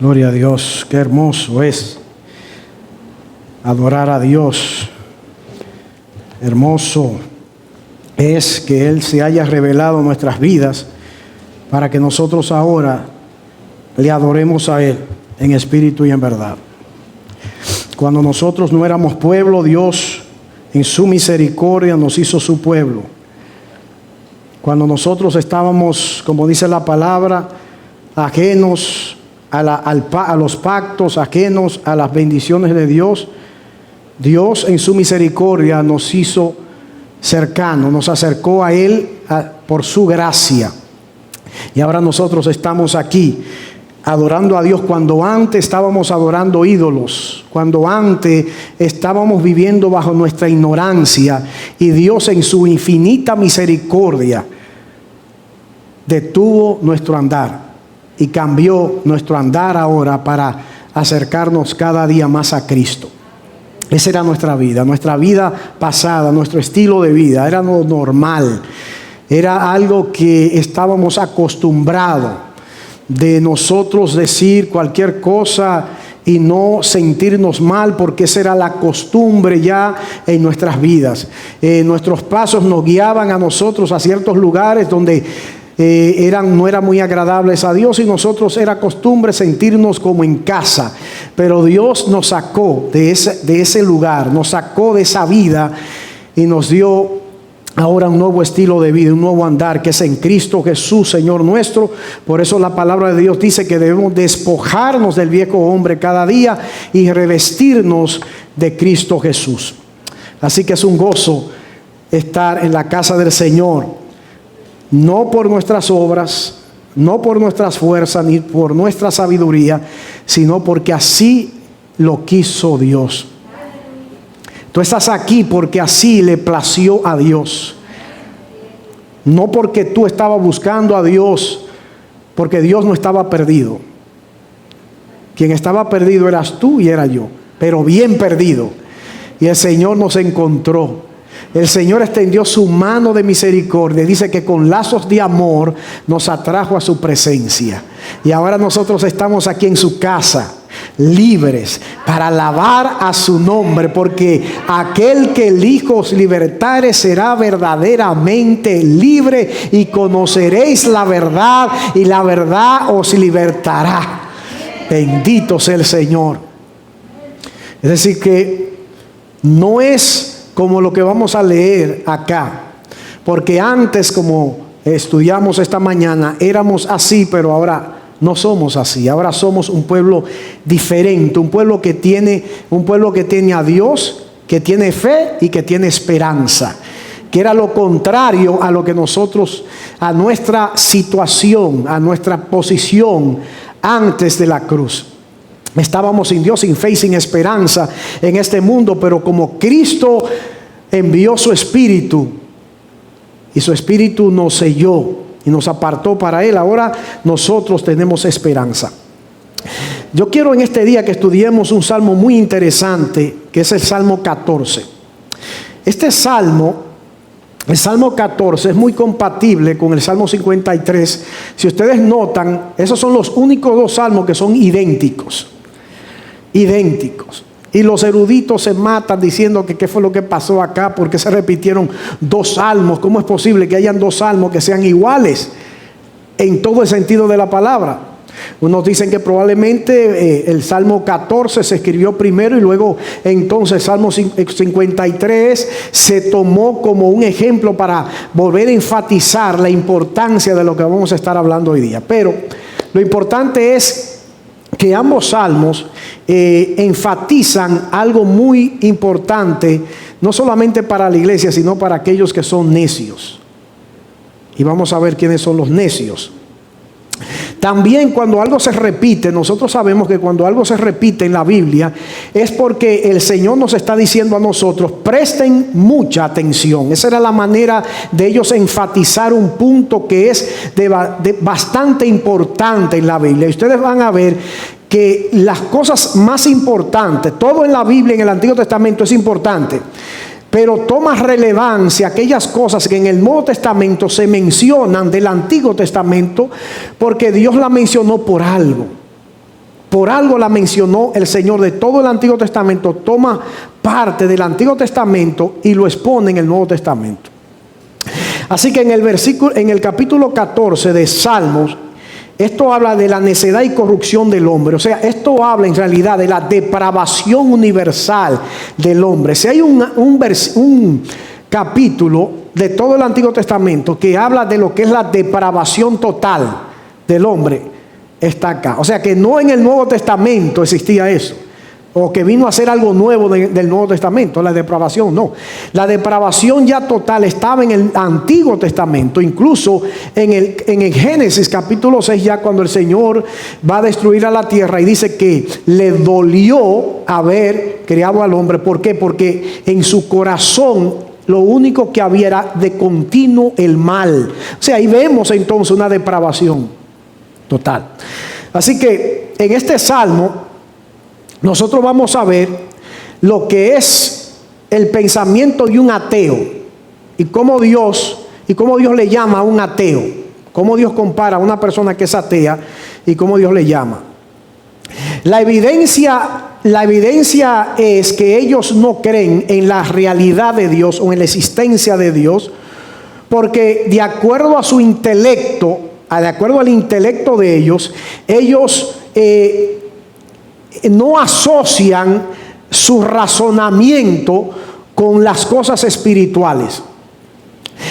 Gloria a Dios, qué hermoso es adorar a Dios. Hermoso es que Él se haya revelado en nuestras vidas para que nosotros ahora le adoremos a Él en espíritu y en verdad. Cuando nosotros no éramos pueblo, Dios en su misericordia nos hizo su pueblo. Cuando nosotros estábamos, como dice la palabra, ajenos a los pactos, ajenos a las bendiciones de Dios, Dios en su misericordia nos hizo cercanos, nos acercó a Él por su gracia. Y ahora nosotros estamos aquí adorando a Dios cuando antes estábamos adorando ídolos, cuando antes estábamos viviendo bajo nuestra ignorancia, y Dios en su infinita misericordia detuvo nuestro andar y cambió nuestro andar ahora para acercarnos cada día más a Cristo. Esa era nuestra vida pasada, nuestro estilo de vida, era lo normal, era algo que estábamos acostumbrados de nosotros decir cualquier cosa y no sentirnos mal, porque esa era la costumbre ya en nuestras vidas. Nuestros pasos nos guiaban a nosotros a ciertos lugares donde no eran muy agradables a Dios, y nosotros era costumbre sentirnos como en casa. Pero Dios nos sacó de ese lugar, nos sacó de esa vida y nos dio ahora un nuevo estilo de vida, un nuevo andar que es en Cristo Jesús, Señor nuestro. Por eso la palabra de Dios dice que debemos despojarnos del viejo hombre cada día y revestirnos de Cristo Jesús. Así que es un gozo estar en la casa del Señor, no por nuestras obras, no por nuestras fuerzas, ni por nuestra sabiduría, sino porque así lo quiso Dios. Tú estás aquí porque así le plació a Dios. No porque tú estabas buscando a Dios, porque Dios no estaba perdido. Quien estaba perdido eras tú y era yo, pero bien perdido. Y el Señor nos encontró. El Señor extendió su mano de misericordia. Dice que con lazos de amor nos atrajo a su presencia. Y ahora nosotros estamos aquí en su casa, libres para alabar a su nombre, porque aquel que el Hijo os libertare será verdaderamente libre, y conoceréis la verdad, y la verdad os libertará. Bendito sea el Señor. Es decir, que no es como lo que vamos a leer acá, porque antes, como estudiamos esta mañana, éramos así, pero ahora no somos así. Ahora somos un pueblo diferente, un pueblo que tiene a Dios, que tiene fe y que tiene esperanza, que era lo contrario a lo que nosotros, a nuestra situación, a nuestra posición antes de la cruz. Estábamos sin Dios, sin fe y sin esperanza en este mundo, pero como Cristo envió su Espíritu, y su Espíritu nos selló y nos apartó para Él, ahora nosotros tenemos esperanza. Yo quiero en este día que estudiemos un salmo muy interesante, que es el Salmo 14. Este salmo, el Salmo 14, es muy compatible con el Salmo 53. Si ustedes notan, esos son los únicos dos salmos que son idénticos. Y los eruditos se matan diciendo que qué fue lo que pasó acá, porque se repitieron dos salmos. ¿Cómo es posible que hayan dos salmos que sean iguales en todo el sentido de la palabra? Unos dicen que probablemente el Salmo 14 se escribió primero, y luego entonces el Salmo 53 se tomó como un ejemplo para volver a enfatizar la importancia de lo que vamos a estar hablando hoy día. Pero lo importante es que ambos salmos enfatizan algo muy importante, no solamente para la iglesia, sino para aquellos que son necios. Y vamos a ver quiénes son los necios. También cuando algo se repite, nosotros sabemos que cuando algo se repite en la Biblia es porque el Señor nos está diciendo a nosotros: presten mucha atención. Esa era la manera de ellos enfatizar un punto que es de bastante importante en la Biblia. Y ustedes van a ver que las cosas más importantes, todo en la Biblia, en el Antiguo Testamento es importante, pero toma relevancia aquellas cosas que en el Nuevo Testamento se mencionan del Antiguo Testamento, porque Dios la mencionó por algo. Por algo la mencionó el Señor de todo el Antiguo Testamento, toma parte del Antiguo Testamento y lo expone en el Nuevo Testamento. Así que en el capítulo 14 de Salmos, esto habla de la necedad y corrupción del hombre. O sea, esto habla en realidad de la depravación universal del hombre. Si hay un capítulo de todo el Antiguo Testamento que habla de lo que es la depravación total del hombre, está acá. O sea que no en el Nuevo Testamento existía eso, o que vino a ser algo nuevo del Nuevo Testamento, la depravación, no. La depravación ya total estaba en el Antiguo Testamento, incluso en el Génesis capítulo 6, ya cuando el Señor va a destruir a la tierra y dice que le dolió haber creado al hombre. ¿Por qué? Porque en su corazón lo único que había era de continuo el mal. O sea, ahí vemos entonces una depravación total. Así que en este salmo nosotros vamos a ver lo que es el pensamiento de un ateo y cómo Dios le llama a un ateo, cómo Dios compara a una persona que es atea y cómo Dios le llama. La evidencia es que ellos no creen en la realidad de Dios o en la existencia de Dios, porque de acuerdo a su intelecto, de acuerdo al intelecto de ellos no asocian su razonamiento con las cosas espirituales.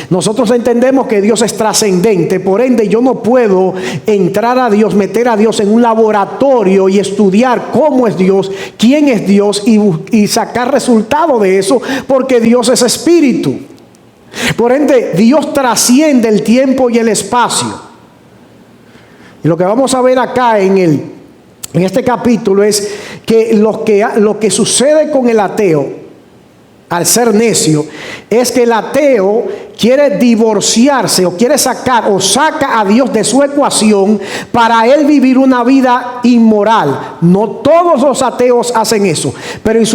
Nosotros entendemos que Dios es trascendente, por ende yo no puedo entrar a Dios, meter a Dios en un laboratorio y estudiar cómo es Dios, quién es Dios y sacar resultado de eso, porque Dios es espíritu. Por ende, Dios trasciende el tiempo y el espacio. Y lo que vamos a ver acá en este capítulo es que lo que sucede con el ateo, al ser necio, es que el ateo quiere divorciarse o quiere saca a Dios de su ecuación para él vivir una vida inmoral. No todos los ateos hacen eso, pero en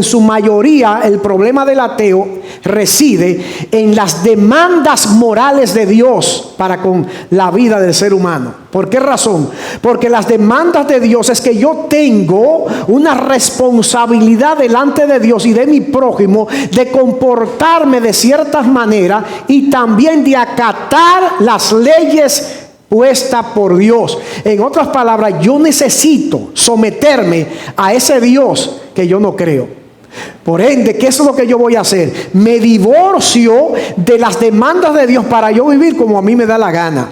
su mayoría el problema del ateo reside en las demandas morales de Dios para con la vida del ser humano. ¿Por qué razón? Porque las demandas de Dios es que yo tengo una responsabilidad delante de Dios y de mi prójimo de comportarme de ciertas maneras y también de acatar las leyes puestas por Dios. En otras palabras, yo necesito someterme a ese Dios que yo no creo. Por ende, ¿qué es lo que yo voy a hacer? Me divorcio de las demandas de Dios para yo vivir como a mí me da la gana.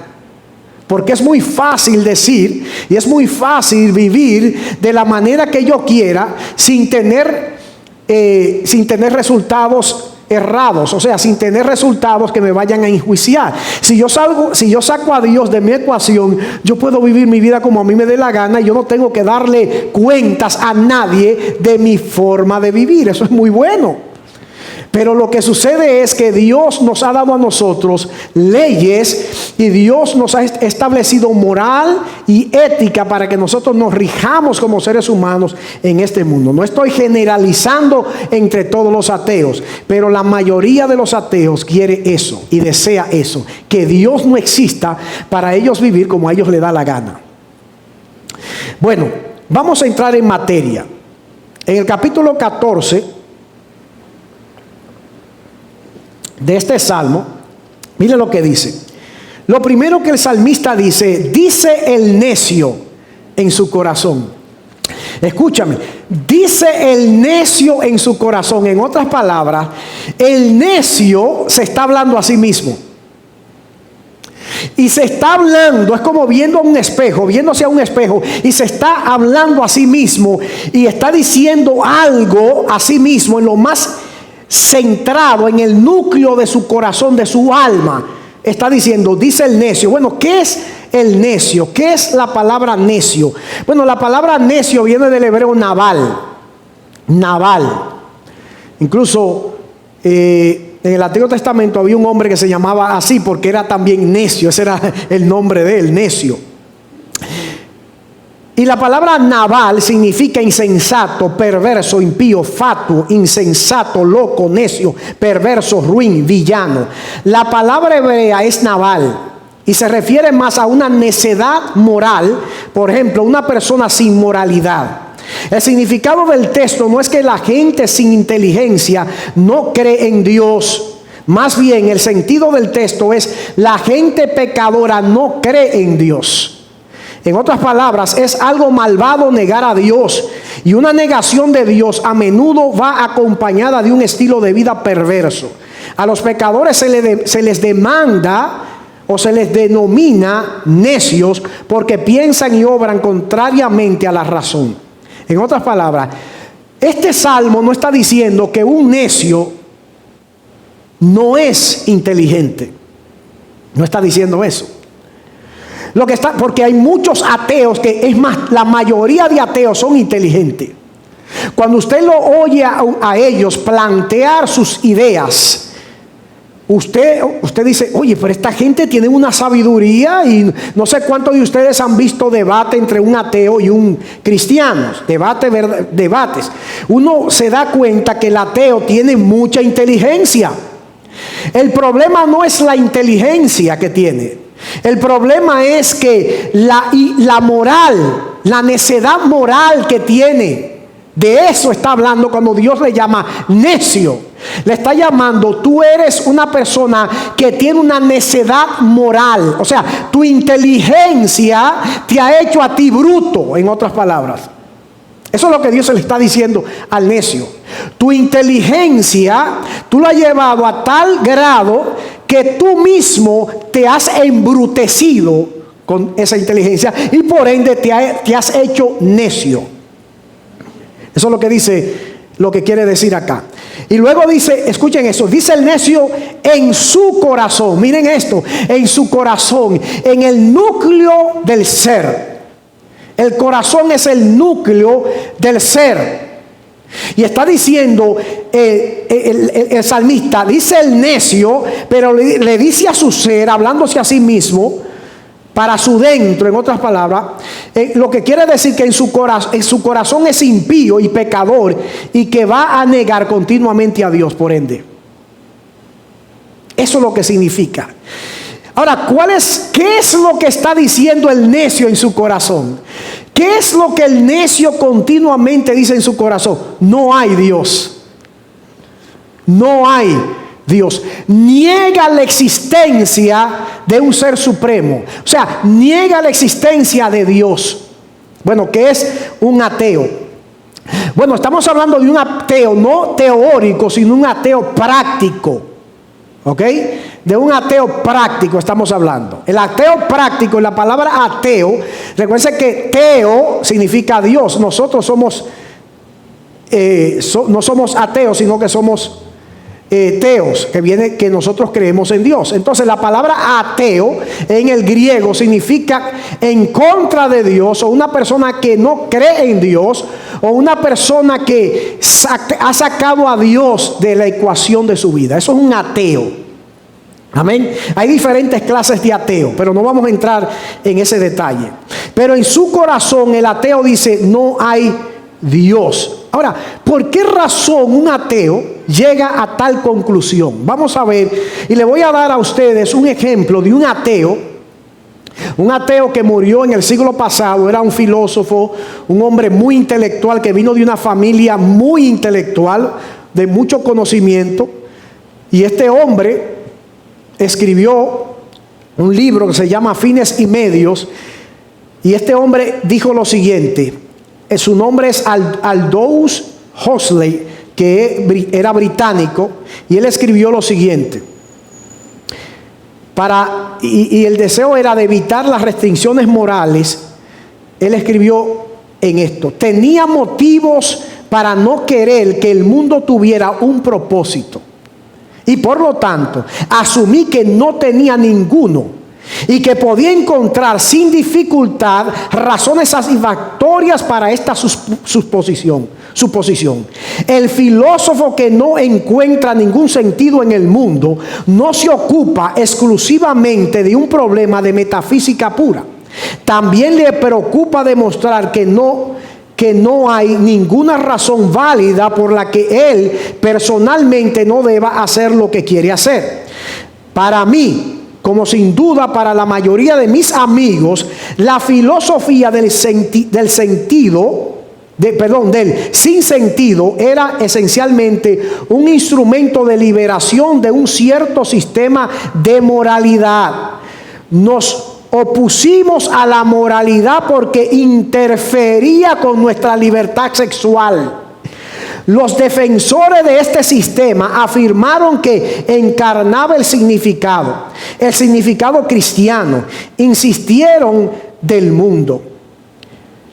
Porque es muy fácil decir y es muy fácil vivir de la manera que yo quiera sin tener resultados errados, o sea, sin tener resultados que me vayan a enjuiciar. Si yo saco a Dios de mi ecuación, yo puedo vivir mi vida como a mí me dé la gana y yo no tengo que darle cuentas a nadie de mi forma de vivir. Eso es muy bueno. Pero lo que sucede es que Dios nos ha dado a nosotros leyes y Dios nos ha establecido moral y ética para que nosotros nos rijamos como seres humanos en este mundo. No estoy generalizando entre todos los ateos, pero la mayoría de los ateos quiere eso y desea eso, que Dios no exista para ellos vivir como a ellos les da la gana. Bueno, vamos a entrar en materia. En el capítulo 14 de este salmo, miren lo que dice. Lo primero que el salmista dice el necio en su corazón. Escúchame, dice el necio en su corazón. En otras palabras, el necio se está hablando a sí mismo. Y se está hablando, es como viendo a un espejo, viéndose a un espejo, y se está hablando a sí mismo y está diciendo algo a sí mismo en lo más centrado, en el núcleo de su corazón, de su alma. Está diciendo, dice el necio. Bueno, ¿qué es el necio? ¿Qué es la palabra necio? Bueno, la palabra necio viene del hebreo naval. Incluso en el Antiguo Testamento había un hombre que se llamaba así porque era también necio. Ese era el nombre de él, necio. Y la palabra naval significa insensato, perverso, impío, fatuo, insensato, loco, necio, perverso, ruin, villano. La palabra hebrea es naval Y se refiere más a una necedad moral, por ejemplo, una persona sin moralidad. El significado del texto no es que la gente sin inteligencia no cree en Dios. Más bien, el sentido del texto es la gente pecadora no cree en Dios. En otras palabras, es algo malvado negar a Dios. Y una negación de Dios a menudo va acompañada de un estilo de vida perverso. A los pecadores se les demanda o se les denomina necios porque piensan y obran contrariamente a la razón. En otras palabras, este salmo no está diciendo que un necio no es inteligente. No está diciendo eso. Porque hay muchos ateos que, es más, la mayoría de ateos son inteligentes. Cuando usted lo oye a ellos plantear sus ideas, Usted dice, oye, pero esta gente tiene una sabiduría, y no sé cuántos de ustedes han visto debate entre un ateo y un cristiano, debates. Uno se da cuenta que el ateo tiene mucha inteligencia. El problema no es la inteligencia que tiene. El problema es que la moral, la necedad moral que tiene. De eso está hablando cuando Dios le llama necio. Le está llamando, tú eres una persona que tiene una necedad moral. O sea, tu inteligencia te ha hecho a ti bruto, en otras palabras. Eso es lo que Dios le está diciendo al necio. Tu inteligencia, tú la has llevado a tal grado que tú mismo te has embrutecido con esa inteligencia y por ende te has hecho necio. Eso es lo que dice, lo que quiere decir acá. Y luego dice, escuchen eso, dice el necio en su corazón. Miren esto, en su corazón, en el núcleo del ser. El corazón es el núcleo del ser. Y está diciendo el salmista, dice el necio, pero le dice a su ser, hablándose a sí mismo, para su dentro, en otras palabras, lo que quiere decir que en su corazón es impío y pecador y que va a negar continuamente a Dios, por ende. Eso es lo que significa. Ahora, ¿qué es lo que está diciendo el necio en su corazón? ¿Qué es lo que el necio continuamente dice en su corazón? No hay Dios. No hay Dios. Niega la existencia de un ser supremo. O sea, niega la existencia de Dios. Bueno, ¿qué es un ateo? Bueno, estamos hablando de un ateo no teórico, sino un ateo práctico. ¿Ok? De un ateo práctico estamos hablando. El ateo práctico, la palabra ateo, recuerden que teo significa Dios. Nosotros somos, no somos ateos, sino que somos teos, que viene que nosotros creemos en Dios. Entonces la palabra ateo en el griego significa en contra de Dios, o una persona que no cree en Dios, o una persona que ha sacado a Dios de la ecuación de su vida. Eso es un ateo. Amén. Hay diferentes clases de ateo, pero no vamos a entrar en ese detalle. Pero en su corazón el ateo dice, no hay Dios. Ahora, ¿por qué razón un ateo llega a tal conclusión? Vamos a ver, y le voy a dar a ustedes un ejemplo de un ateo que murió en el siglo pasado. Era un filósofo, un hombre muy intelectual que vino de una familia muy intelectual, de mucho conocimiento. Y este hombre escribió un libro que se llama Fines y Medios. Y este hombre dijo lo siguiente. Su nombre es Aldous Huxley, que era británico, y él escribió lo siguiente. Y el deseo era de evitar las restricciones morales. Él escribió en esto: tenía motivos para no querer que el mundo tuviera un propósito, y por lo tanto asumí que no tenía ninguno, y que podía encontrar sin dificultad razones satisfactorias para esta suposición. El filósofo que no encuentra ningún sentido en el mundo no se ocupa exclusivamente de un problema de metafísica pura. También le preocupa demostrar que no hay ninguna razón válida por la que él personalmente no deba hacer lo que quiere hacer. Para mí, como sin duda para la mayoría de mis amigos, la filosofía del sinsentido era esencialmente un instrumento de liberación de un cierto sistema de moralidad. Nos opusimos a la moralidad porque interfería con nuestra libertad sexual. Los defensores de este sistema afirmaron que encarnaba el significado cristiano. Insistieron del mundo.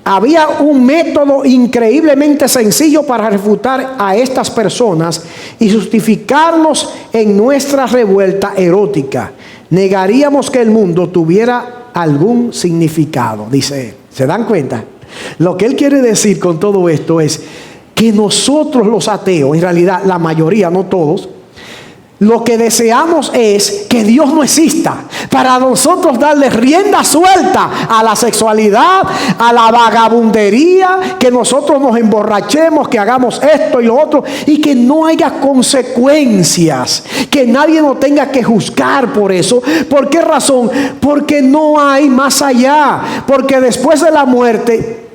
Había un método increíblemente sencillo para refutar a estas personas y justificarnos en nuestra revuelta erótica. Negaríamos que el mundo tuviera algún significado, dice él. ¿Se dan cuenta? Lo que él quiere decir con todo esto es que nosotros los ateos, en realidad la mayoría, no todos, lo que deseamos es que Dios no exista, para nosotros darle rienda suelta a la sexualidad, a la vagabundería, que nosotros nos emborrachemos, que hagamos esto y lo otro, y que no haya consecuencias, que nadie nos tenga que juzgar por eso. ¿Por qué razón? Porque no hay más allá, porque después de la muerte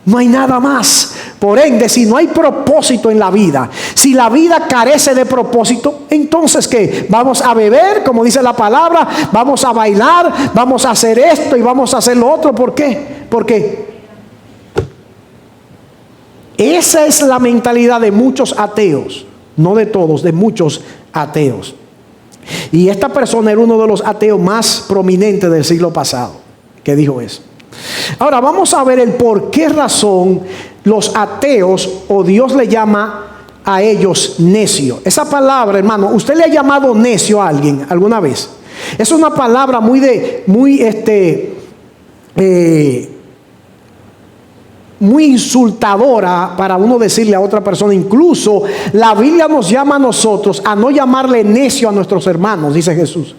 no hay nada más. Por ende, si no hay propósito en la vida, si la vida carece de propósito, entonces ¿qué? Vamos a beber, como dice la palabra, vamos a bailar, vamos a hacer esto y vamos a hacer lo otro. ¿Por qué? Porque esa es la mentalidad de muchos ateos, no de todos, de muchos ateos. Y esta persona era uno de los ateos más prominentes del siglo pasado que dijo eso. Ahora vamos a ver el por qué razón los ateos, o Dios le llama a ellos necio. Esa palabra, hermano, ¿usted le ha llamado necio a alguien alguna vez? Es una palabra muy insultadora para uno decirle a otra persona. Incluso la Biblia nos llama a nosotros a no llamarle necio a nuestros hermanos, dice Jesús.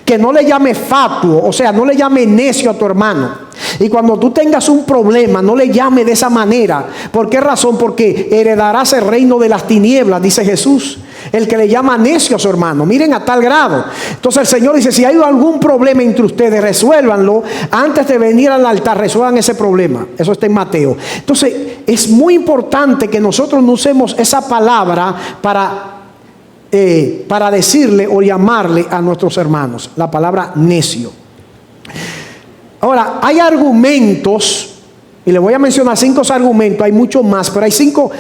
Que no le llame fatuo, o sea, no le llame necio a tu hermano. Y cuando tú tengas un problema, no le llame de esa manera. ¿Por qué razón? Porque heredarás el reino de las tinieblas, dice Jesús. El que le llama necio a su hermano. Miren a tal grado. Entonces el Señor dice, si hay algún problema entre ustedes, resuélvanlo. Antes de venir al altar, resuelvan ese problema. Eso está en Mateo. Entonces es muy importante que nosotros no usemos esa palabra para decirle o llamarle a nuestros hermanos. La palabra necio. Ahora, hay argumentos, y le voy a mencionar 5 argumentos, hay muchos más, pero hay cinco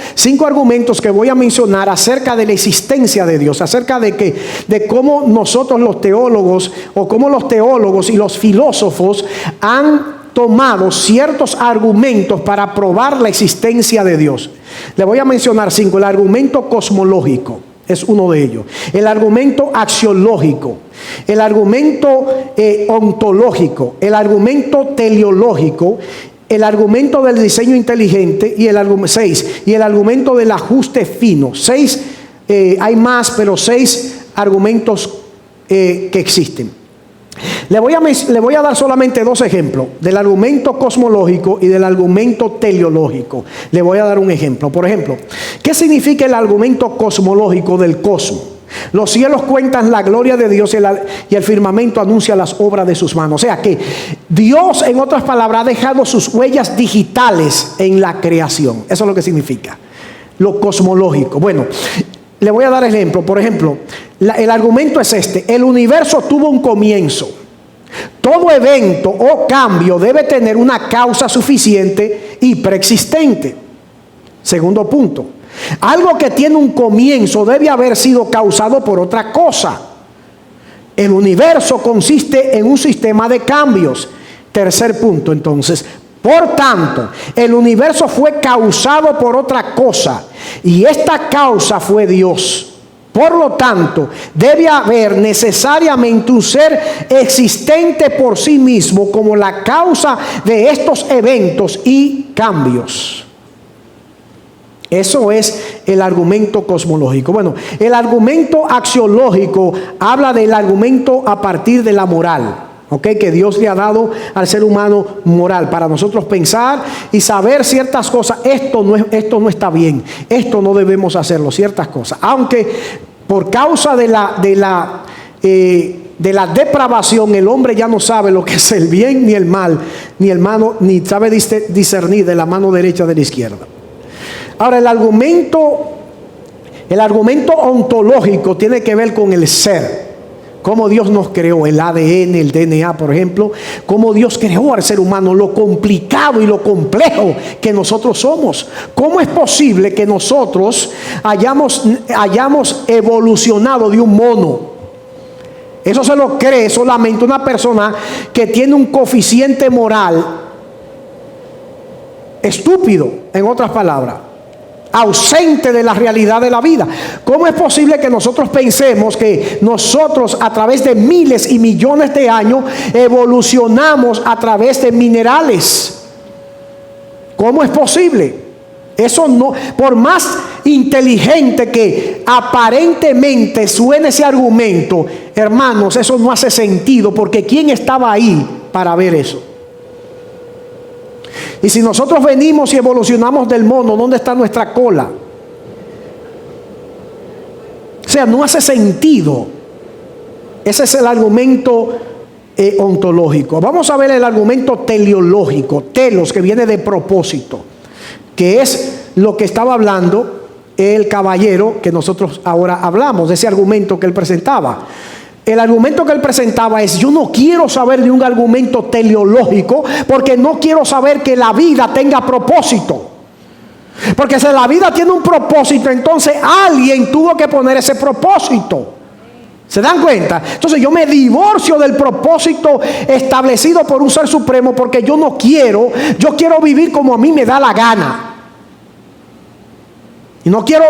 argumentos que voy a mencionar acerca de la existencia de Dios, acerca de cómo nosotros los teólogos, o cómo los teólogos y los filósofos han tomado ciertos argumentos para probar la existencia de Dios. Le voy a mencionar 5. El argumento cosmológico es uno de ellos. El argumento axiológico, el argumento ontológico, el argumento teleológico, el argumento del diseño inteligente y el argumento del ajuste fino. 6, hay más, pero 6 argumentos que existen. Le voy a dar solamente 2 ejemplos del argumento cosmológico y del argumento teleológico. Le voy a dar un ejemplo. Por ejemplo, ¿qué significa el argumento cosmológico del cosmos? Los cielos cuentan la gloria de Dios y el firmamento anuncia las obras de sus manos. O sea que Dios, en otras palabras, ha dejado sus huellas digitales en la creación. Eso es lo que significa lo cosmológico. Bueno, le voy a dar ejemplo. Por ejemplo, el argumento es este: el universo tuvo un comienzo. Todo evento o cambio debe tener una causa suficiente y preexistente. Segundo punto: algo que tiene un comienzo debe haber sido causado por otra cosa. El universo consiste en un sistema de cambios. Tercer punto, entonces: por tanto, el universo fue causado por otra cosa y esta causa fue Dios. Por lo tanto, debe haber necesariamente un ser existente por sí mismo como la causa de estos eventos y cambios. Eso es el argumento cosmológico. Bueno, el argumento axiológico habla del argumento a partir de la moral. Que Dios le ha dado al ser humano moral para nosotros pensar y saber ciertas cosas. Esto no está bien, esto no debemos hacerlo, ciertas cosas. Aunque por causa de de la depravación, el hombre ya no sabe lo que es el bien ni el mal, ni sabe discernir de la mano derecha de la izquierda. Ahora, el argumento ontológico tiene que ver con el ser. Cómo Dios nos creó, el ADN, el DNA, por ejemplo. Cómo Dios creó al ser humano, lo complicado y lo complejo que nosotros somos. ¿Cómo es posible que nosotros hayamos evolucionado de un mono? Eso se lo cree solamente una persona que tiene un coeficiente moral estúpido, en otras palabras, ausente de la realidad de la vida. ¿Cómo es posible que nosotros pensemos que nosotros a través de miles y millones de años evolucionamos a través de minerales? ¿Cómo es posible? Eso no, por más inteligente que aparentemente suene ese argumento, hermanos, eso no hace sentido, porque ¿quién estaba ahí para ver eso? Y si nosotros venimos y evolucionamos del mono, ¿dónde está nuestra cola? O sea, no hace sentido. Ese es el argumento ontológico. Vamos a ver el argumento teleológico. Telos, que viene de propósito, que es lo que estaba hablando el caballero que nosotros ahora hablamos, de ese argumento que él presentaba. El argumento que él presentaba es: yo no quiero saber de un argumento teleológico, porque no quiero saber que la vida tenga propósito. Porque si la vida tiene un propósito, entonces alguien tuvo que poner ese propósito. ¿Se dan cuenta? Entonces yo me divorcio del propósito establecido por un ser supremo, porque yo quiero vivir como a mí me da la gana. Y no quiero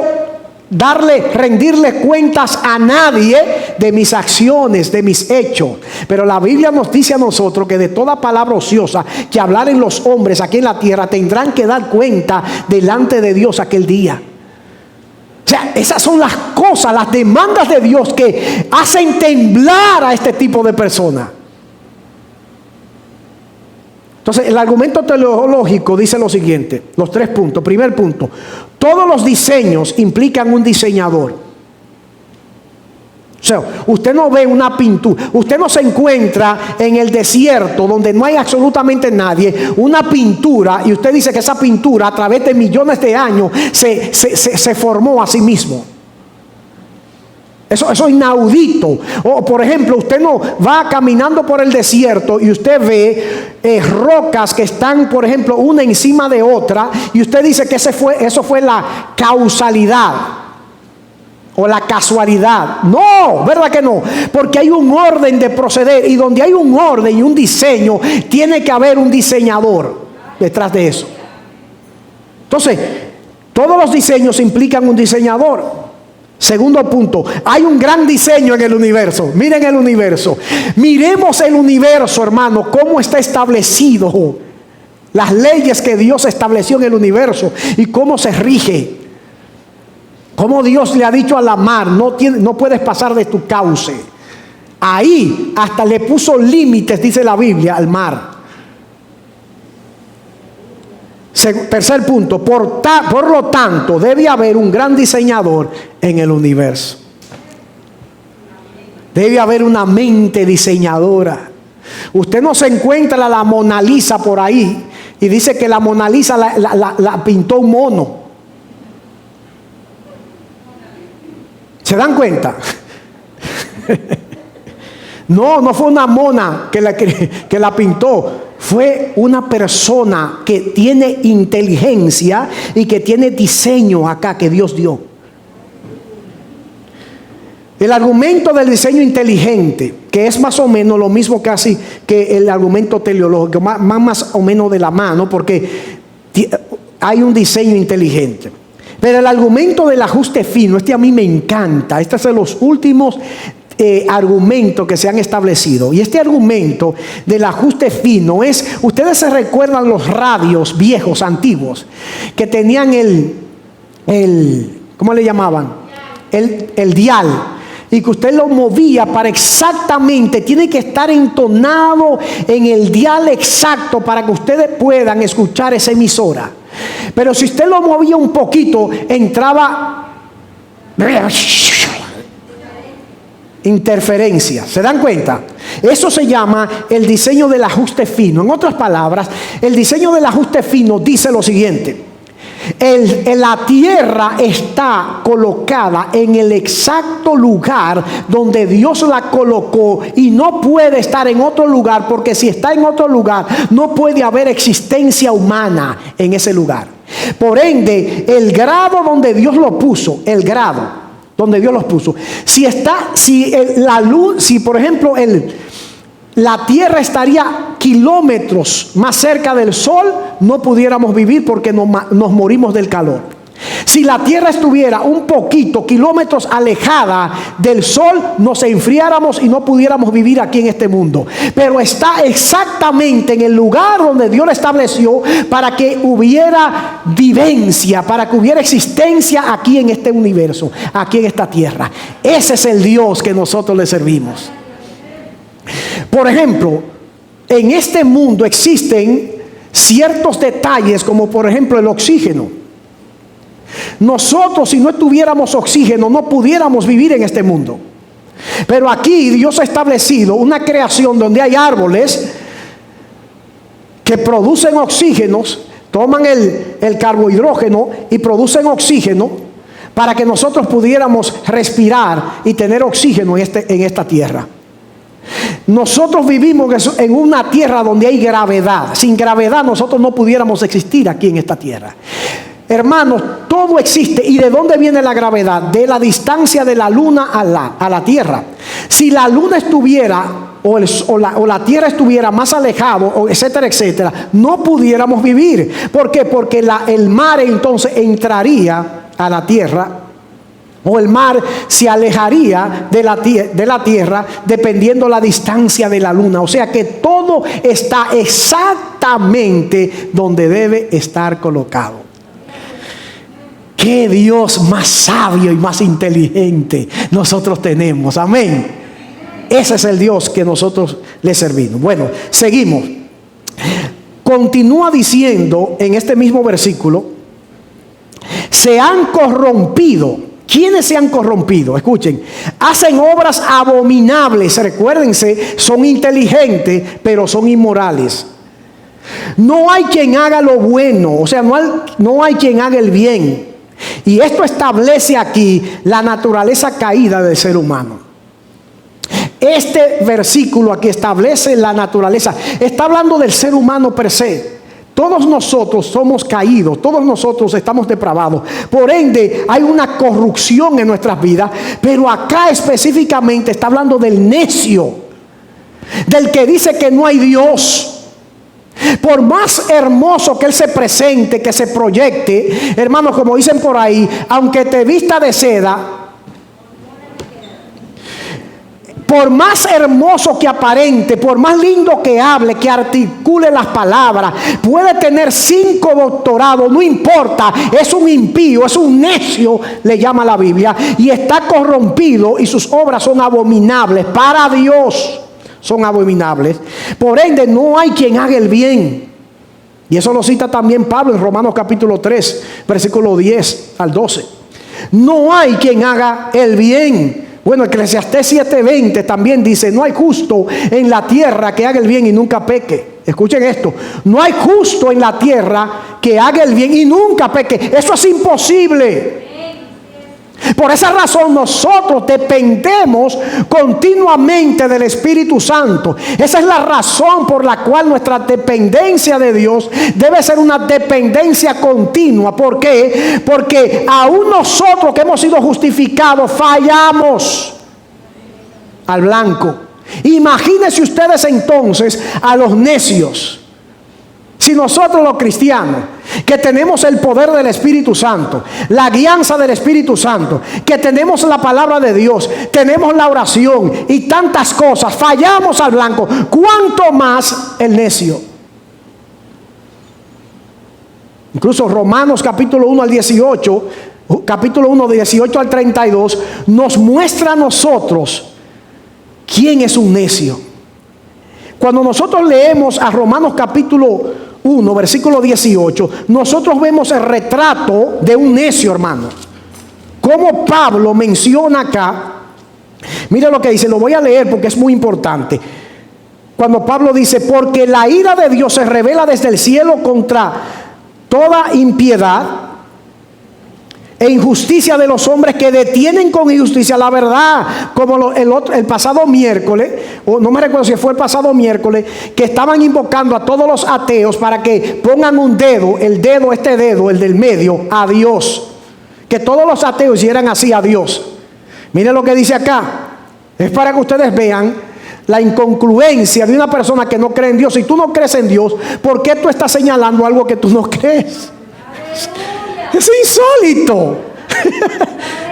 rendirle cuentas a nadie de mis acciones, de mis hechos. Pero la Biblia nos dice a nosotros que de toda palabra ociosa que hablaren los hombres aquí en la tierra, tendrán que dar cuenta delante de Dios aquel día. O sea, esas son las cosas, las demandas de Dios que hacen temblar a este tipo de personas. Entonces, el argumento teleológico dice lo siguiente, los 3 puntos. Primer punto: todos los diseños implican un diseñador. O sea, usted no ve una pintura, usted no se encuentra en el desierto donde no hay absolutamente nadie, una pintura, y usted dice que esa pintura a través de millones de años se formó a sí mismo. Eso es inaudito. O por ejemplo, usted no va caminando por el desierto y usted ve rocas que están, por ejemplo, una encima de otra, y usted dice que eso fue la causalidad o la casualidad. No, ¿verdad que no? Porque hay un orden de proceder, y donde hay un orden y un diseño, tiene que haber un diseñador detrás de eso. Entonces, todos los diseños implican un diseñador. Segundo punto: hay un gran diseño en el universo. Miren el universo. Miremos el universo, hermano, cómo está establecido. Las leyes que Dios estableció en el universo y cómo se rige. Cómo Dios le ha dicho a la mar: no puedes pasar de tu cauce. Ahí hasta le puso límites, dice la Biblia, al mar. Tercer punto: por lo tanto, debe haber un gran diseñador en el universo. Debe haber una mente diseñadora. Usted no se encuentra la Mona Lisa por ahí y dice que la Mona Lisa la pintó un mono. ¿Se dan cuenta? No fue una mona que la pintó. Fue una persona que tiene inteligencia y que tiene diseño acá que Dios dio. El argumento del diseño inteligente, que es más o menos lo mismo casi que el argumento teleológico, más o menos de la mano, porque hay un diseño inteligente. Pero el argumento del ajuste fino, a mí me encanta. Este es de los últimos argumentos que se han establecido. Y este argumento del ajuste fino es: ustedes se recuerdan los radios viejos, antiguos, que tenían ¿cómo le llamaban? El dial. Y que usted lo movía para exactamente, tiene que estar entonado en el dial exacto para que ustedes puedan escuchar esa emisora. Pero si usted lo movía un poquito, entraba. interferencia. ¿Se dan cuenta? Eso se llama el diseño del ajuste fino. En otras palabras, el diseño del ajuste fino dice lo siguiente: la tierra está colocada en el exacto lugar donde Dios la colocó y no puede estar en otro lugar, porque si está en otro lugar no puede haber existencia humana en ese lugar. Por ende, el grado donde Dios lo puso, el grado donde Dios los puso, si por ejemplo la tierra estaría kilómetros más cerca del sol, no pudiéramos vivir porque nos morimos del calor. Si la tierra estuviera un poquito, kilómetros alejada del sol, nos enfriáramos y no pudiéramos vivir aquí en este mundo. Pero está exactamente en el lugar donde Dios la estableció para que hubiera vivencia, para que hubiera existencia aquí en este universo, aquí en esta tierra. Ese es el Dios que nosotros le servimos. Por ejemplo, en este mundo existen ciertos detalles, como por ejemplo el oxígeno. Nosotros, si no tuviéramos oxígeno, no pudiéramos vivir en este mundo. Pero aquí Dios ha establecido una creación donde hay árboles que producen oxígenos, toman el carbohidrógeno y producen oxígeno para que nosotros pudiéramos respirar y tener oxígeno en esta tierra. Nosotros vivimos en una tierra donde hay gravedad. Sin gravedad nosotros no pudiéramos existir aquí en esta tierra. Hermanos, todo existe. ¿Y de dónde viene la gravedad? De la distancia de la luna a la tierra. Si la luna estuviera o la tierra estuviera más alejado, etcétera, etcétera, no pudiéramos vivir. ¿Por qué? Porque el mar entonces entraría a la tierra, o el mar se alejaría de la tierra dependiendo la distancia de la luna. O sea que todo está exactamente donde debe estar colocado. ¡Qué Dios más sabio y más inteligente nosotros tenemos! Amén. Ese es el Dios que nosotros le servimos. Bueno, seguimos. Continúa diciendo en este mismo versículo: se han corrompido. ¿Quiénes se han corrompido? Escuchen, hacen obras abominables. Recuérdense, son inteligentes, pero son inmorales. No hay quien haga lo bueno, o sea, no hay quien haga el bien. Y esto establece aquí la naturaleza caída del ser humano. Este versículo aquí establece la naturaleza. Está hablando del ser humano per se. Todos nosotros somos caídos, todos nosotros estamos depravados. Por ende, hay una corrupción en nuestras vidas. Pero acá específicamente está hablando del necio, del que dice que no hay Dios. Por más hermoso que Él se presente, que se proyecte, hermanos, como dicen por ahí, aunque te vista de seda, por más hermoso que aparente, por más lindo que hable, que articule las palabras, puede tener 5 doctorados, no importa, es un impío, es un necio, le llama la Biblia, y está corrompido y sus obras son abominables para Dios. Son abominables. Por ende, no hay quien haga el bien. Y eso lo cita también Pablo en Romanos capítulo 3, versículo 10 al 12. No hay quien haga el bien. Bueno, Eclesiastés 7:20 también dice: no hay justo en la tierra que haga el bien y nunca peque. Escuchen esto: no hay justo en la tierra que haga el bien y nunca peque. Eso es imposible. Por esa razón nosotros dependemos continuamente del Espíritu Santo. Esa es la razón por la cual nuestra dependencia de Dios debe ser una dependencia continua. ¿Por qué? Porque aún nosotros que hemos sido justificados fallamos al blanco. Imagínense ustedes entonces a los necios. Si nosotros los cristianos, que tenemos el poder del Espíritu Santo, la guianza del Espíritu Santo, que tenemos la palabra de Dios, tenemos la oración y tantas cosas, fallamos al blanco, ¿cuánto más el necio? Incluso Romanos capítulo 1 al 18, capítulo 1 de 18 al 32, nos muestra a nosotros quién es un necio. Cuando nosotros leemos a Romanos capítulo 1, versículo 18, nosotros vemos el retrato de un necio, hermano. Como Pablo menciona acá Mire lo que dice, lo voy a leer porque es muy importante. Cuando Pablo dice, porque la ira de Dios se revela desde el cielo contra toda impiedad e injusticia de los hombres que detienen con injusticia la verdad, como el pasado miércoles, o no me recuerdo si fue el pasado miércoles, que estaban invocando a todos los ateos para que pongan un dedo, el del medio, a Dios. Que todos los ateos hicieran así a Dios. Miren lo que dice acá. Es para que ustedes vean la incongruencia de una persona que no cree en Dios. Si tú no crees en Dios, ¿por qué tú estás señalando algo que tú no crees? Es insólito.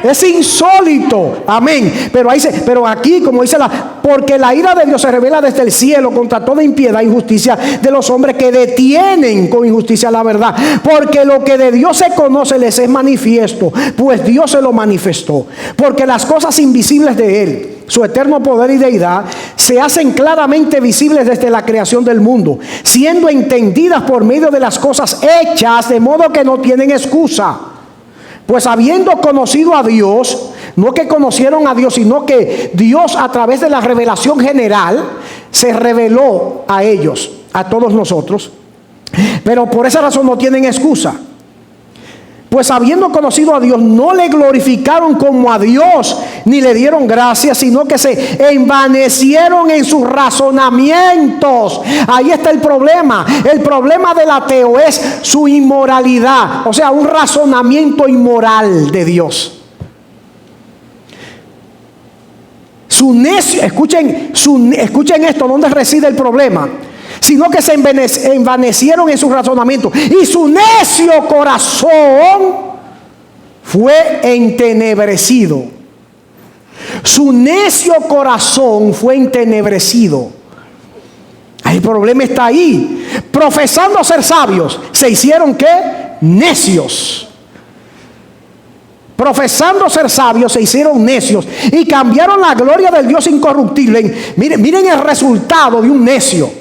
Es insólito. Amén. Pero aquí, como dice porque la ira de Dios se revela desde el cielo contra toda impiedad e injusticia de los hombres que detienen con injusticia la verdad. Porque lo que de Dios se conoce les es manifiesto, pues Dios se lo manifestó. Porque las cosas invisibles de Él, su eterno poder y deidad, se hacen claramente visibles desde la creación del mundo, siendo entendidas por medio de las cosas hechas, de modo que no tienen excusa. Pues habiendo conocido a Dios, no que conocieron a Dios, sino que Dios a través de la revelación general se reveló a ellos, a todos nosotros. Pero por esa razón no tienen excusa. Pues habiendo conocido a Dios, no le glorificaron como a Dios, ni le dieron gracias, sino que se envanecieron en sus razonamientos. Ahí está el problema. El problema del ateo es su inmoralidad, o sea, un razonamiento inmoral de Dios. Su necio, escuchen esto, ¿dónde reside el problema? Sino que se envanecieron en su razonamiento y su necio corazón fue entenebrecido. Su necio corazón fue entenebrecido. El problema está ahí. Profesando ser sabios, se hicieron ¿qué? Necios. Profesando ser sabios, se hicieron necios y cambiaron la gloria del Dios incorruptible. Miren el resultado de un necio.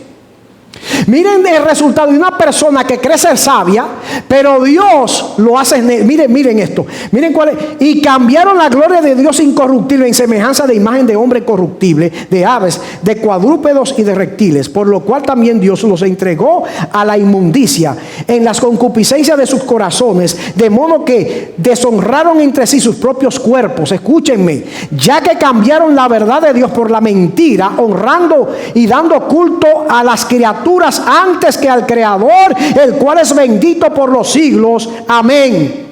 Miren el resultado de una persona que cree ser sabia, pero Dios lo hace. Miren esto. Miren cuál es. Y cambiaron la gloria de Dios incorruptible en semejanza de imagen de hombre corruptible, de aves, de cuadrúpedos y de reptiles, por lo cual también Dios los entregó a la inmundicia en las concupiscencias de sus corazones, de modo que deshonraron entre sí sus propios cuerpos. Escúchenme, ya que cambiaron la verdad de Dios por la mentira, honrando y dando culto a las criaturas antes que al Creador, el cual es bendito por los siglos. Amén.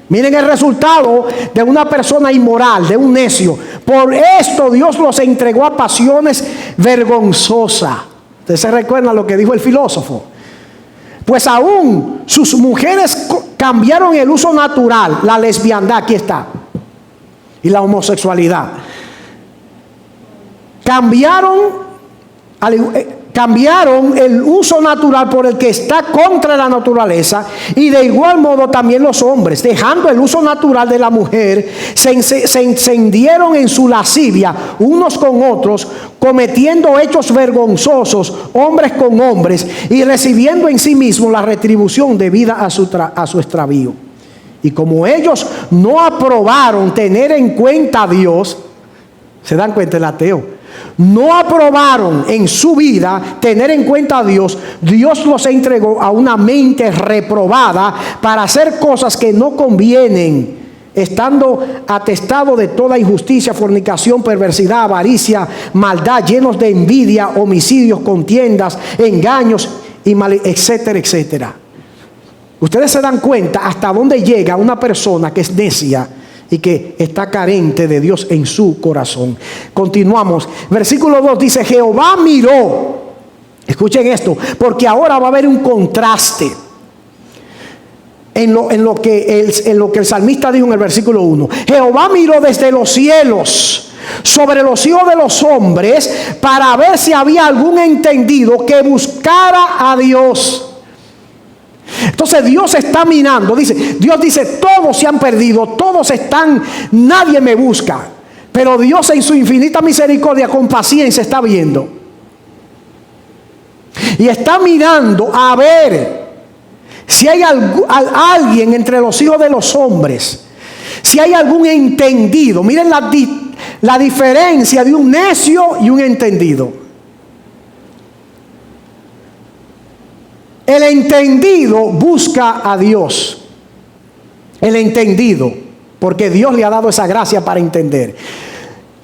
Miren el resultado de una persona inmoral, de un necio. Por esto Dios los entregó a pasiones vergonzosas. ¿Ustedes se recuerdan lo que dijo el filósofo? Pues aún sus mujeres cambiaron el uso natural, la lesbiandad, aquí está, y la homosexualidad. Cambiaron el uso natural por el que está contra la naturaleza, y de igual modo también los hombres, dejando el uso natural de la mujer, se encendieron en su lascivia unos con otros, cometiendo hechos vergonzosos hombres con hombres, y recibiendo en sí mismos la retribución debida a su extravío. Y como ellos no aprobaron tener en cuenta a Dios, ¿se dan cuenta el ateo? No aprobaron en su vida tener en cuenta a Dios. Dios los entregó a una mente reprobada para hacer cosas que no convienen, estando atestado de toda injusticia, fornicación, perversidad, avaricia, maldad, llenos de envidia, homicidios, contiendas, engaños, y etcétera, etcétera. Ustedes se dan cuenta hasta dónde llega una persona que es necia y que está carente de Dios en su corazón. Continuamos. Versículo 2 dice: Jehová miró. Escuchen esto, porque ahora va a haber un contraste en lo que el salmista dijo en el versículo 1. Jehová miró desde los cielos sobre los hijos de los hombres para ver si había algún entendido que buscara a Dios. Entonces Dios está mirando, Dios dice, todos se han perdido, todos están, nadie me busca. Pero Dios en su infinita misericordia, con paciencia, está viendo. Y está mirando a ver si hay alguien entre los hijos de los hombres, si hay algún entendido. Miren la diferencia de un necio y un entendido. El entendido busca a Dios. El entendido, porque Dios le ha dado esa gracia para entender.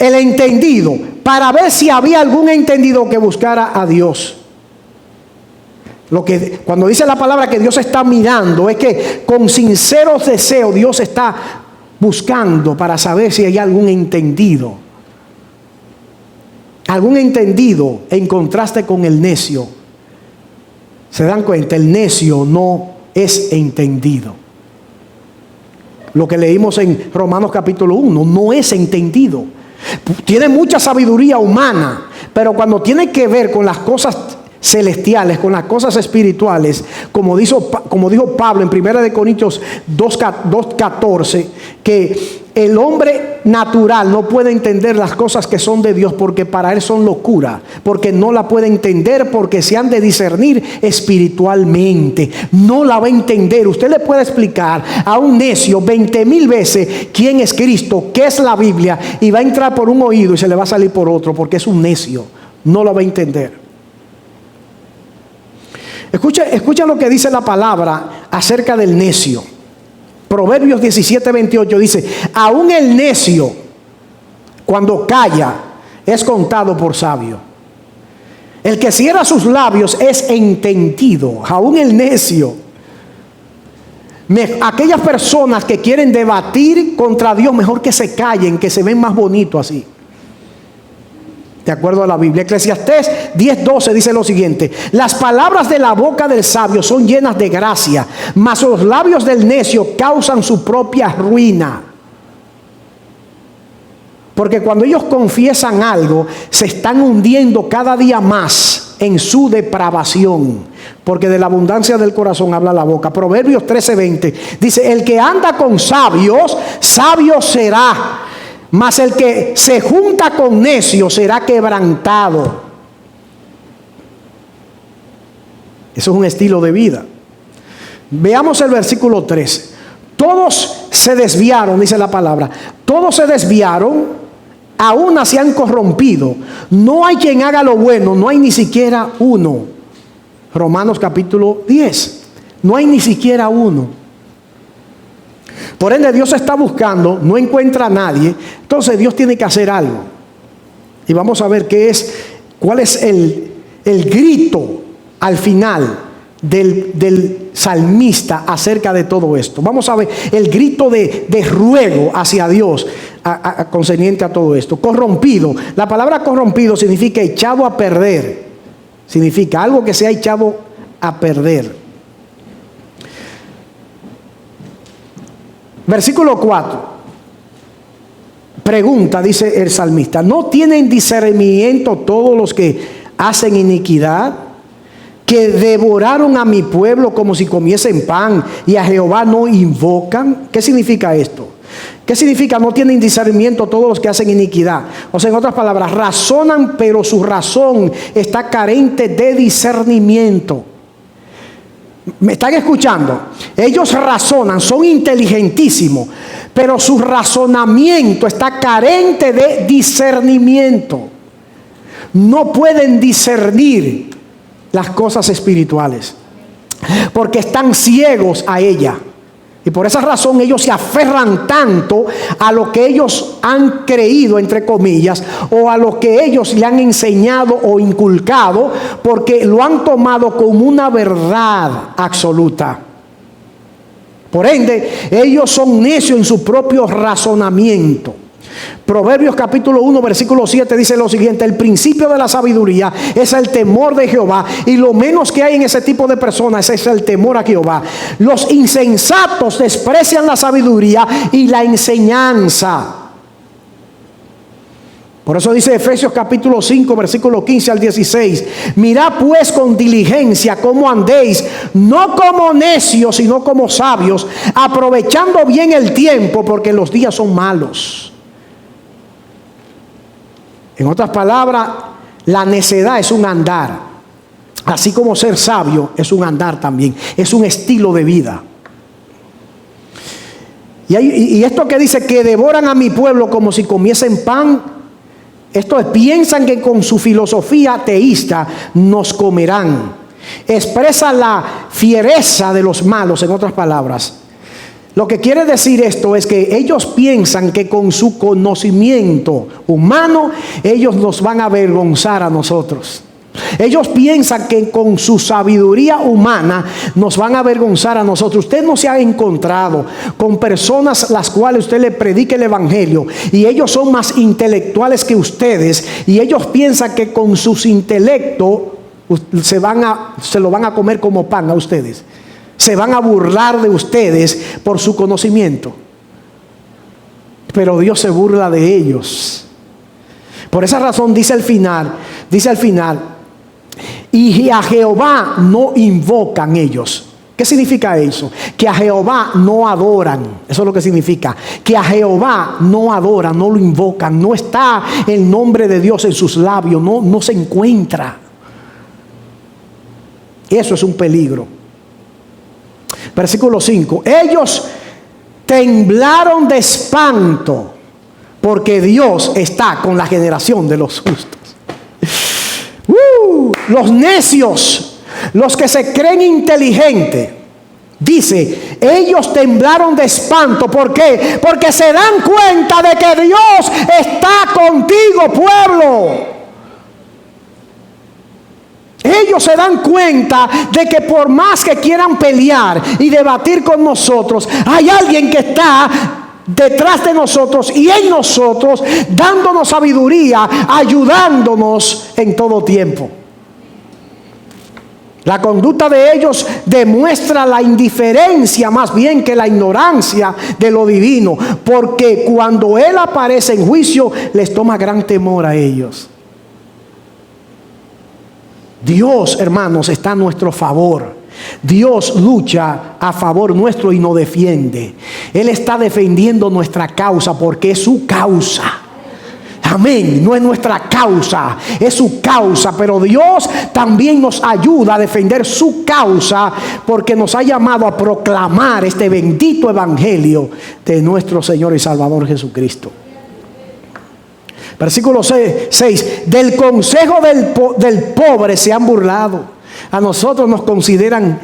El entendido, para ver si había algún entendido que buscara a Dios. Cuando dice la palabra que Dios está mirando, es que con sinceros deseos Dios está buscando para saber si hay algún entendido. Algún entendido en contraste con el necio. ¿Se dan cuenta? El necio no es entendido. Lo que leímos en Romanos capítulo 1, no es entendido. Tiene mucha sabiduría humana, pero cuando tiene que ver con las cosas celestiales, con las cosas espirituales, como dijo Pablo en 1 Corintios 2:14, que el hombre natural no puede entender las cosas que son de Dios porque para él son locura, porque no la puede entender, porque se han de discernir espiritualmente. No la va a entender. Usted le puede explicar a un necio 20,000 veces quién es Cristo, qué es la Biblia, y va a entrar por un oído y se le va a salir por otro, porque es un necio. No lo va a entender. Escucha lo que dice la palabra acerca del necio. Proverbios 17:28 dice: aún el necio, cuando calla, es contado por sabio. El que cierra sus labios es entendido. Aún el necio. Aquellas personas que quieren debatir contra Dios, mejor que se callen, que se ven más bonitos así. De acuerdo a la Biblia. Eclesiastés 10:12 dice lo siguiente: las palabras de la boca del sabio son llenas de gracia, mas los labios del necio causan su propia ruina. Porque cuando ellos confiesan algo, se están hundiendo cada día más en su depravación. Porque de la abundancia del corazón habla la boca. Proverbios 13:20 dice: el que anda con sabios, sabio será. Mas el que se junta con necios será quebrantado. Eso es un estilo de vida. Veamos el versículo 13. Todos se desviaron, dice la palabra. Todos se desviaron, a una se han corrompido. No hay quien haga lo bueno, no hay ni siquiera uno. Romanos capítulo 10. No hay ni siquiera uno. Por ende, Dios está buscando, no encuentra a nadie. Entonces Dios tiene que hacer algo. Y vamos a ver cuál es el grito al final del salmista acerca de todo esto. Vamos a ver el grito de ruego hacia Dios concerniente a todo esto. Corrompido. La palabra corrompido significa echado a perder. Significa algo que se ha echado a perder. Versículo 4. Pregunta, dice el salmista: ¿no tienen discernimiento todos los que hacen iniquidad? Que devoraron a mi pueblo como si comiesen pan, y a Jehová no invocan. ¿Qué significa esto? ¿Qué significa no tienen discernimiento todos los que hacen iniquidad? O sea, en otras palabras, razonan, pero su razón está carente de discernimiento. ¿Me están escuchando? Ellos razonan, son inteligentísimos, pero su razonamiento está carente de discernimiento. No pueden discernir las cosas espirituales porque están ciegos a ella. Y por esa razón ellos se aferran tanto a lo que ellos han creído, entre comillas, o a lo que ellos le han enseñado o inculcado, porque lo han tomado como una verdad absoluta. Por ende, ellos son necios en su propio razonamiento. Proverbios capítulo 1 versículo 7 dice lo siguiente: el principio de la sabiduría es el temor de Jehová, y lo menos que hay en ese tipo de personas es el temor a Jehová. Los insensatos desprecian la sabiduría y la enseñanza. Por eso dice Efesios capítulo 5 versículo 15 al 16: mirad pues con diligencia cómo andéis, no como necios sino como sabios, aprovechando bien el tiempo, porque los días son malos. En otras palabras, la necedad es un andar, así como ser sabio es un andar también, es un estilo de vida. Y esto que dice que devoran a mi pueblo como si comiesen pan, Esto es, piensan que con su filosofía teísta nos comerán. Expresa la fiereza de los malos, en otras palabras. Lo que quiere decir esto es que ellos piensan que con su conocimiento humano ellos nos van a avergonzar a nosotros. Ellos piensan que con su sabiduría humana nos van a avergonzar a nosotros. Usted no se ha encontrado con personas las cuales usted le predique el evangelio y ellos son más intelectuales que ustedes y ellos piensan que con sus intelectos se lo van a comer como pan a ustedes. Se van a burlar de ustedes por su conocimiento. Pero Dios se burla de ellos. Por esa razón dice al final, y a Jehová no invocan ellos. ¿Qué significa eso? Que a Jehová no adoran. Eso es lo que significa. Que a Jehová no adoran, no lo invocan. No está el nombre de Dios en sus labios. No se encuentra. Eso es un peligro. Versículo 5. Ellos temblaron de espanto porque Dios está con la generación de los justos. Los necios, los que se creen inteligentes, dice, ellos temblaron de espanto. ¿Por qué? Porque se dan cuenta de que Dios está contigo, pueblo. Ellos se dan cuenta de que por más que quieran pelear y debatir con nosotros, hay alguien que está detrás de nosotros y en nosotros, dándonos sabiduría, ayudándonos en todo tiempo. La conducta de ellos demuestra la indiferencia más bien que la ignorancia de lo divino, porque cuando Él aparece en juicio les toma gran temor a ellos. Dios, hermanos, está a nuestro favor. Dios lucha a favor nuestro y nos defiende. Él está defendiendo nuestra causa porque es su causa. Amén. No es nuestra causa, es su causa. Pero Dios también nos ayuda a defender su causa porque nos ha llamado a proclamar este bendito evangelio de nuestro Señor y Salvador Jesucristo. Versículo 6. Del consejo del pobre se han burlado. A nosotros nos consideran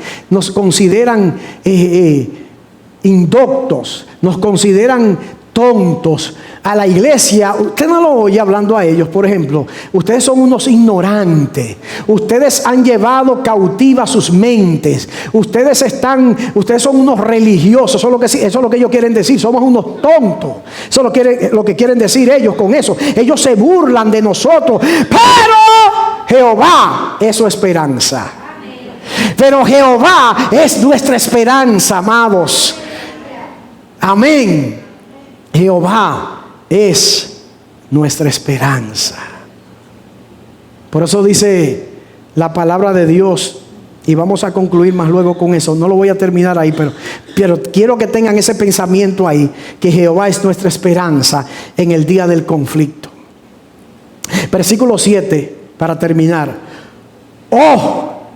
indoctos, nos consideran tontos. A la iglesia, usted no lo oye hablando a ellos. Por ejemplo, ustedes son unos ignorantes, ustedes han llevado cautivas sus mentes, ustedes son unos religiosos. Eso es lo que ellos quieren decir, somos unos tontos. Eso es lo que quieren decir ellos con eso. Ellos se burlan de nosotros, pero Jehová es su esperanza. Pero Jehová es nuestra esperanza, amados. Amén. Jehová es nuestra esperanza. Por eso dice la palabra de Dios, y vamos a concluir más luego con eso. No lo voy a terminar ahí, pero quiero que tengan ese pensamiento ahí, que Jehová es nuestra esperanza en el día del conflicto. Versículo 7, para terminar.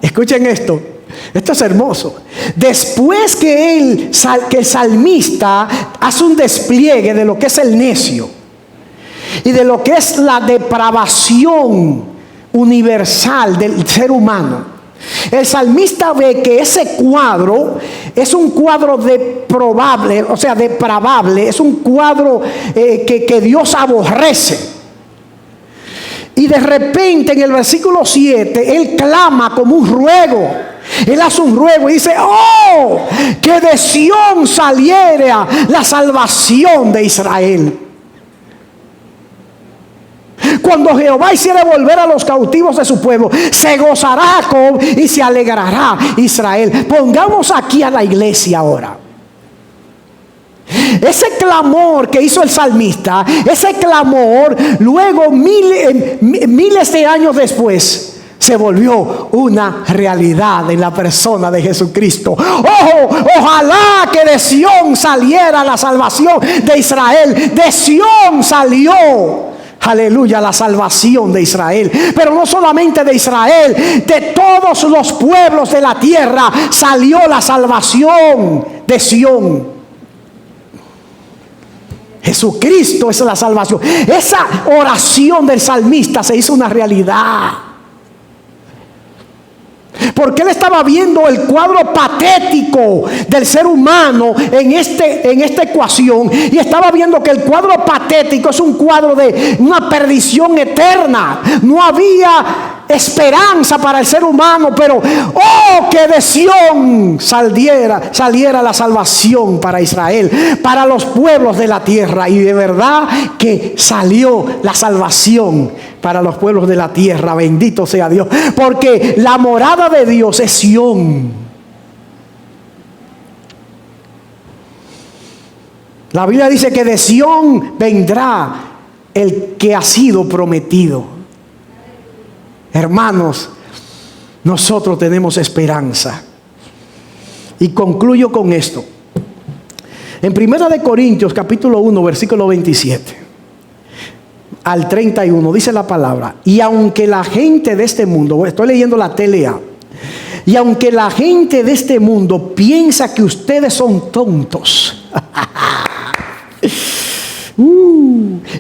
Escuchen esto. Esto es hermoso. Después que el salmista hace un despliegue de lo que es el necio y de lo que es la depravación universal del ser humano, el salmista ve que ese cuadro es un cuadro depravable, es un cuadro que Dios aborrece. Y de repente en el versículo 7 él clama como un ruego. Él hace un ruego y dice: que de Sión saliera la salvación de Israel. Cuando Jehová hiciere volver a los cautivos de su pueblo, se gozará Jacob y se alegrará Israel. Pongamos aquí a la iglesia ahora. Ese clamor que hizo el salmista, ese clamor, luego miles de años después, se volvió una realidad en la persona de Jesucristo. Ojalá que de Sión saliera la salvación de Israel. De Sión salió, aleluya, la salvación de Israel. Pero no solamente de Israel, de todos los pueblos de la tierra salió la salvación de Sión. Jesucristo es la salvación. Esa oración del salmista se hizo una realidad. Porque él estaba viendo el cuadro patético del ser humano en esta ecuación. Y estaba viendo que el cuadro patético es un cuadro de una perdición eterna. No había esperanza para el ser humano, pero oh, que de Sión saliera la salvación para Israel, para los pueblos de la tierra. Y de verdad que salió la salvación para los pueblos de la tierra. Bendito sea Dios, porque la morada de Dios es Sión. La Biblia dice que de Sión vendrá el que ha sido prometido. Hermanos, nosotros tenemos esperanza. Y concluyo con esto. En 1 Corintios capítulo 1 versículo 27 al 31 dice la palabra: y aunque la gente de este mundo, estoy leyendo la TLA, y aunque la gente de este mundo piensa que ustedes son tontos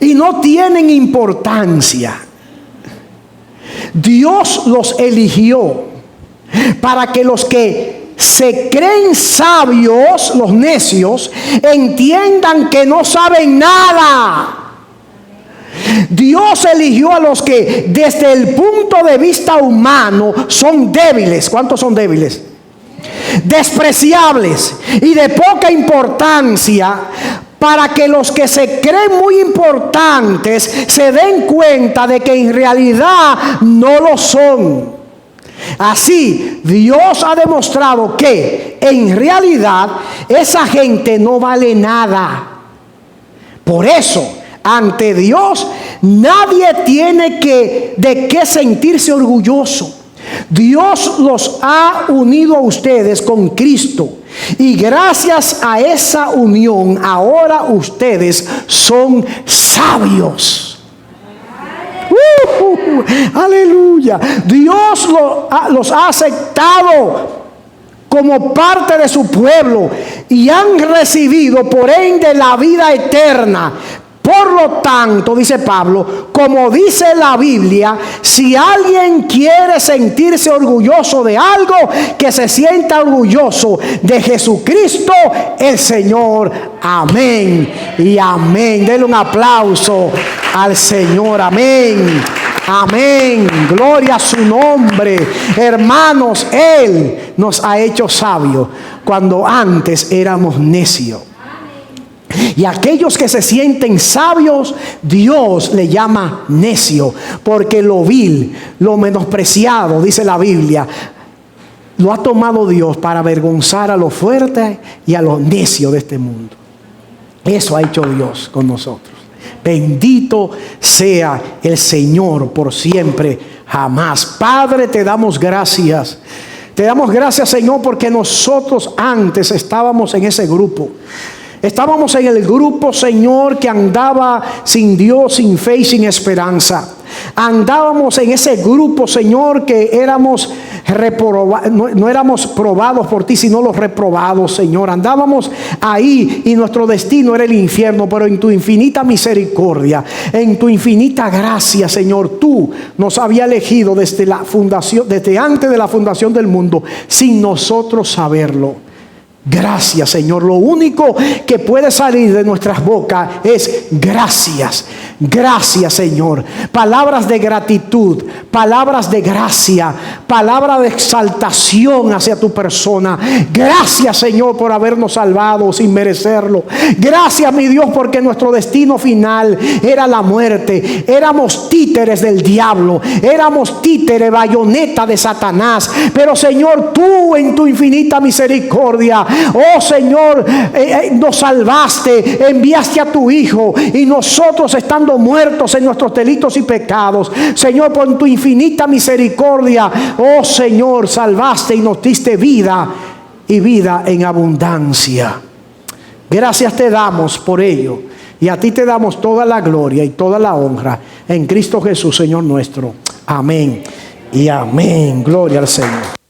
y no tienen importancia, Dios los eligió para que los que se creen sabios, los necios, entiendan que no saben nada. Dios eligió a los que desde el punto de vista humano son débiles. ¿Cuántos son débiles? Despreciables y de poca importancia, para que los que se creen muy importantes se den cuenta de que en realidad no lo son. Así, Dios ha demostrado que en realidad esa gente no vale nada. Por eso, ante Dios nadie tiene de qué sentirse orgulloso. Dios los ha unido a ustedes con Cristo, y gracias a esa unión ahora ustedes son sabios. Aleluya. Dios los ha aceptado como parte de su pueblo y han recibido por ende la vida eterna. Por lo tanto, dice Pablo, como dice la Biblia, si alguien quiere sentirse orgulloso de algo, que se sienta orgulloso de Jesucristo el Señor. Amén y amén. Denle un aplauso al Señor. Amén. Amén. Gloria a su nombre. Hermanos, Él nos ha hecho sabios cuando antes éramos necios. Y aquellos que se sienten sabios, Dios le llama necio, porque lo vil, lo menospreciado, dice la Biblia, lo ha tomado Dios para avergonzar a los fuertes y a los necios de este mundo. Eso ha hecho Dios con nosotros. Bendito sea el Señor por siempre, jamás. Padre, te damos gracias. Te damos gracias, Señor, porque nosotros antes estábamos en ese grupo. Estábamos en el grupo, Señor, que andaba sin Dios, sin fe y sin esperanza. Andábamos en ese grupo, Señor, que éramos no éramos probados por ti, sino los reprobados, Señor. Andábamos ahí y nuestro destino era el infierno, pero en tu infinita misericordia, en tu infinita gracia, Señor, tú nos habías elegido desde antes de la fundación del mundo, sin nosotros saberlo. Gracias, Señor. Lo único que puede salir de nuestras bocas es gracias. Gracias, Señor. Palabras de gratitud, palabras de gracia, palabras de exaltación hacia tu persona. Gracias, Señor, por habernos salvado sin merecerlo. Gracias, mi Dios, porque nuestro destino final era la muerte. Éramos títeres del diablo, éramos títeres, bayoneta de Satanás. Pero, Señor, tú en tu infinita misericordia, oh Señor, nos salvaste, enviaste a tu Hijo, y nosotros estando muertos en nuestros delitos y pecados, Señor, por tu infinita misericordia, oh Señor, salvaste y nos diste vida, y vida en abundancia. Gracias te damos por ello, y a ti te damos toda la gloria y toda la honra en Cristo Jesús, Señor nuestro. Amén y amén. Gloria al Señor.